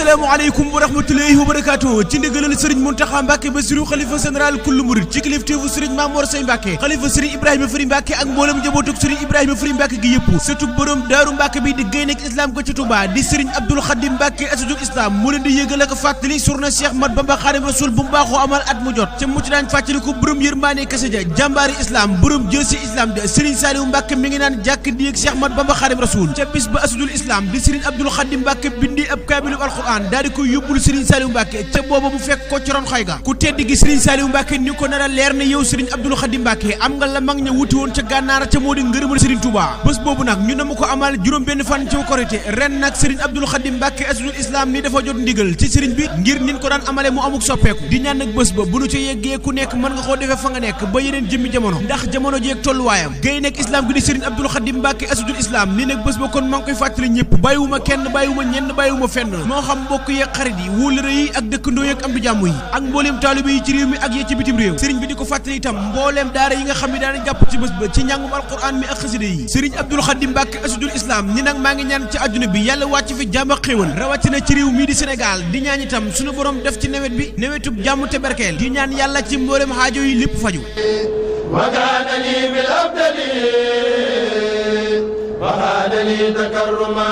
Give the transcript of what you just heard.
asalaamaaleykum wa rahmatulahi wa barakaatu ci ndigalal sëriñ Muntaxa Mbàkke Basiru xalifa général kullu murid ci kilifteefu sëriñ Mamoor Say Mbàkke xalifa sëriñ Ibrahima Fari Mbàkke ak mboolem njabootug sëriñ Ibrahima Fari Mbàkke gi yëpp sëtub borom daaru Mbàkke bi di gaynde islam ko ci Touba di sëriñ Abdul Xadim Mbàkke asadul islam mu leen di yëgal ak fàttali surna Cheikh Mat Bamba Xaadim Rasul bu mu baaxoo amal at mu jot ca mu ci daan fàttali ko borom yërmaane kese ja jàmbaari islam borom jëlsi islam ja sëriñ Saaliwu Mbàkke mi ngi naan jàkk di ak Cheikh Mat Bamba Xaadim Rasul ca bis ba asadul islam di sëriñ Abdul Xadim Mbàkke bindi ab kaamilu alquran daal di ko yóbbul Serigne Saliou Mbacke ca booba mu fekk ko ci ron xay ga ku tedd gi Serigne Saliou Mbacke ni ko nar a leer ne yow Serigne Abdoul Khadim Mbacke am nga la mag ña wuti woon ca gànnaara ca moo di ngërëmal Serigne Touba bés boobu nag ñu ne ma ko amal juróom benn fan ci korité ren nag Serigne Abdoul Khadim Mbacke asadul islam ni dafa jot ndigal ci Serigne bi ngir nin ko daan amale mu amuk soppeeku di ñaan nag bés ba bu nu ca yeggee ku nekk mën nga koo defee fa nga nekk ba yeneen jëmmi jamono ndax jamono jeeg tolluwaayam gay nekk islam gi di Serigne Abdoul Khadim Mbacke asadul islam ni nag bés ba kon maa ngi koy fàttali ñëpp bàyyiwuma kenn bàyyiwuma ñenn bàyyiwuma fenn moo xam mbokk yeeg xarit yi wóolëre yi ak dëkkandoo yi ak am du jàmm yi ak mbooleem taalibe yi ci réew mi ak yee ci bitim réew sëriñ bi di ko fàttali itam mbooleem daara yi nga xam ne daana jàpp ci bés ba ci njàngum alquran mi ak xasida yi sëriñ Abdoul Khadim Mbacke asadul islam ni nag maa ngi ñaan ci àdduna bi yàlla wàcc fi jàmm ak xéewal rawatina ci réew mii di Sénégal di ñaan itam suñu borom def ci nawet bi nawetub jàmm te barkeel di ñaan yàlla ci mbooleem xaajo yi lépp faju wakaanali bil abdali waxaadali takarruma